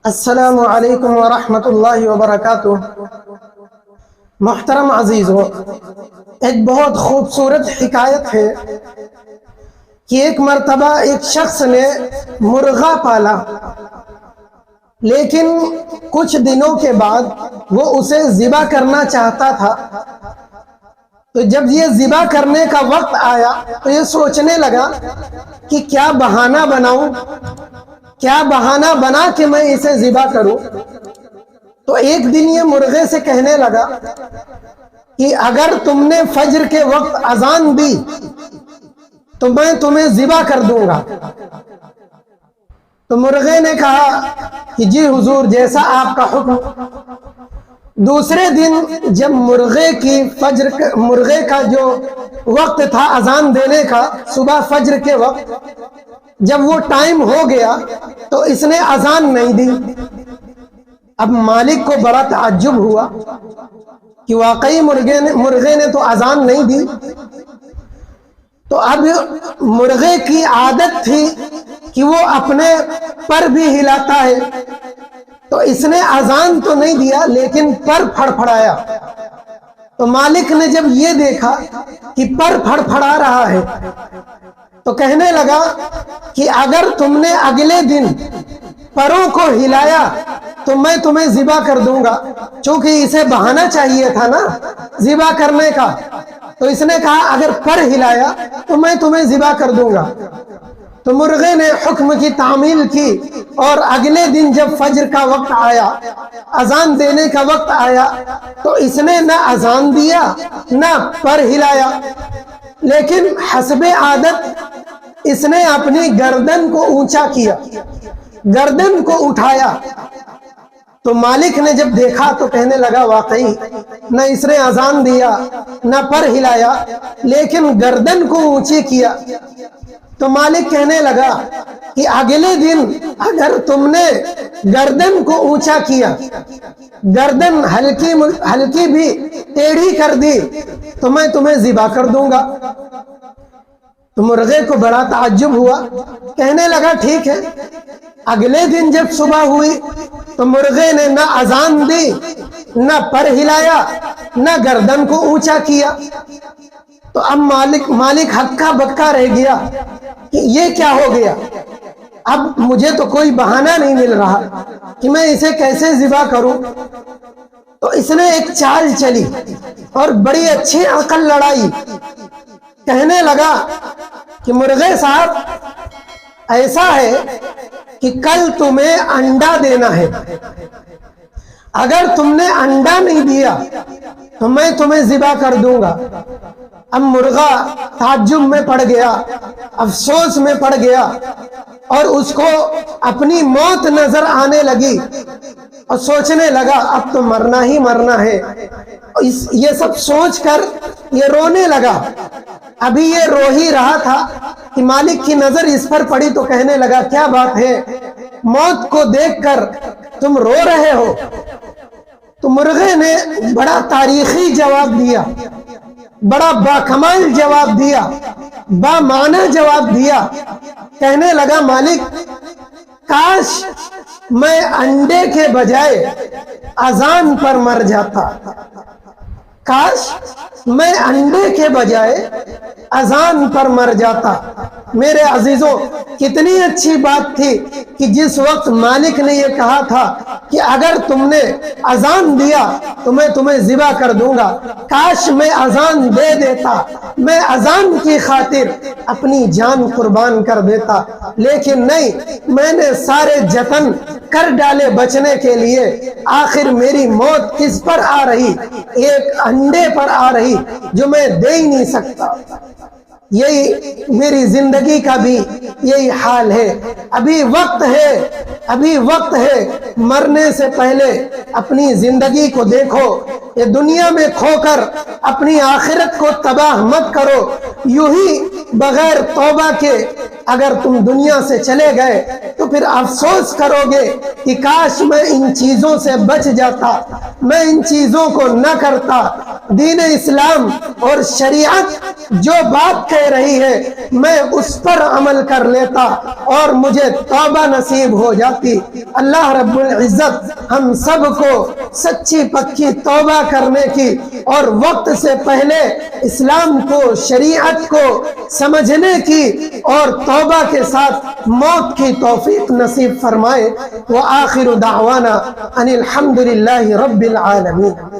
السلام علیکم ورحمۃ اللہ وبرکاتہ۔ محترم عزیزو، ایک بہت خوبصورت حکایت ہے کہ ایک مرتبہ ایک شخص نے مرغا پالا، لیکن کچھ دنوں کے بعد وہ اسے ذبح کرنا چاہتا تھا۔ تو جب یہ ذبح کرنے کا وقت آیا تو یہ سوچنے لگا کہ کیا بہانہ بناؤں، کیا بہانہ بنا کہ میں اسے ذبح کروں۔ تو ایک دن یہ مرغے سے کہنے لگا کہ اگر تم نے فجر کے وقت اذان دی تو میں تمہیں ذبح کر دوں گا۔ تو مرغے نے کہا کہ جی حضور، جیسا آپ کا حکم۔ دوسرے دن جب مرغے کا جو وقت تھا اذان دینے کا، صبح فجر کے وقت، جب وہ ٹائم ہو گیا تو اس نے اذان نہیں دی۔ اب مالک کو بڑا تعجب ہوا کہ واقعی مرغے نے تو اذان نہیں دی۔ تو اب مرغے کی عادت تھی کہ وہ اپنے پر بھی ہلاتا ہے، تو اس نے اذان تو نہیں دیا لیکن پر پھڑ پھڑایا۔ تو مالک نے جب یہ دیکھا کہ پر پھڑ پھڑا رہا ہے تو کہنے لگا کہ اگر تم نے اگلے دن پروں کو ہلایا تو میں تمہیں ذبح کر دوں گا، چونکہ اسے بہانہ چاہیے تھا نا ذبح کرنے کا۔ تو اس نے کہا اگر پر ہلایا تو میں تمہیں ذبح کر دوں گا۔ تو مرغے نے حکم کی تعمیل کی، اور اگلے دن جب فجر کا وقت آیا، اذان دینے کا وقت آیا، تو اس نے نہ اذان دیا نہ پر ہلایا، لیکن حسب عادت اس نے اپنی گردن کو اونچا کیا، گردن کو اٹھایا۔ تو مالک نے جب دیکھا تو کہنے لگا واقعی نہ اس نے اذان دیا نہ پر ہلایا لیکن گردن کو اونچی کیا۔ تو مالک کہنے لگا کہ اگلے دن اگر تم نے گردن کو اونچا کیا، گردن ہلکی بھی ٹیڑھی کر دی تو میں تمہیں ذبح کر دوں گا۔ تو مرغے کو بڑا تعجب ہوا، کہنے لگا ٹھیک ہے۔ اگلے دن جب صبح ہوئی تو مرغے نے نہ اذان دی نہ پر ہلایا نہ گردن کو اونچا کیا۔ تو اب مالک ہکا بکا رہ گیا کہ یہ کیا ہو گیا، اب مجھے تو کوئی بہانہ نہیں مل رہا کہ میں اسے کیسے ذبح کروں۔ تو اس نے ایک چال چلی اور بڑی اچھی عقل لڑائی۔ کہنے لگا کہ مرغے صاحب، ایسا ہے کہ کل تمہیں انڈا دینا ہے، اگر تم نے انڈا نہیں دیا تو میں تمہیں ذبح کر دوں گا۔ اب مرغا تعجب میں پڑ گیا، افسوس میں پڑ گیا، اور اس کو اپنی موت نظر آنے لگی اور سوچنے لگا اب تو مرنا ہی مرنا ہے۔ یہ سب سوچ کر یہ رونے لگا۔ ابھی یہ رو ہی رہا تھا کہ مالک کی نظر اس پر پڑی تو کہنے لگا کیا بات ہے، موت کو دیکھ کر تم رو رہے ہو؟ تو مرغے نے بڑا تاریخی جواب دیا، بڑا باکمال جواب دیا، بامعنی جواب دیا۔ کہنے لگا مالک، کاش میں انڈے کے بجائے اذان پر مر جاتا، کاش میں انڈے کے بجائے اذان پر مر جاتا۔ میرے عزیزوں، کتنی اچھی بات تھی کہ جس وقت مالک نے یہ کہا تھا کہ اگر تم نے اذان دیا تو میں تمہیں ذبح کر دوں گا، کاش میں اذان دے دیتا، میں اذان کی خاطر اپنی جان قربان کر دیتا، لیکن نہیں، میں نے سارے جتن کر ڈالے بچنے کے لیے۔ آخر میری موت کس پر آ رہی؟ ایک انڈے پر آ رہی جو میں دے ہی نہیں سکتا۔ یہی میری زندگی کا بھی یہی حال ہے۔ ابھی وقت ہے، مرنے سے پہلے اپنی زندگی کو دیکھو۔ یہ دنیا میں کھو کر اپنی آخرت کو تباہ مت کرو۔ یوں ہی بغیر توبہ کے اگر تم دنیا سے چلے گئے تو پھر افسوس کرو گے کہ کاش میں ان چیزوں سے بچ جاتا، میں ان چیزوں کو نہ کرتا، دین اسلام اور شریعت جو بات کہہ رہی ہے میں اس پر عمل کر لیتا اور مجھے توبہ نصیب ہو جاتی۔ اللہ رب العزت ہم سب کو سچی پکی توبہ کرنے کی اور وقت سے پہلے اسلام کو، شریعت کو سمجھنے کی اور توبہ کے ساتھ موت کی توفیق نصیب فرمائے۔ وآخر دعوانا ان الحمد للہ رب العالمین۔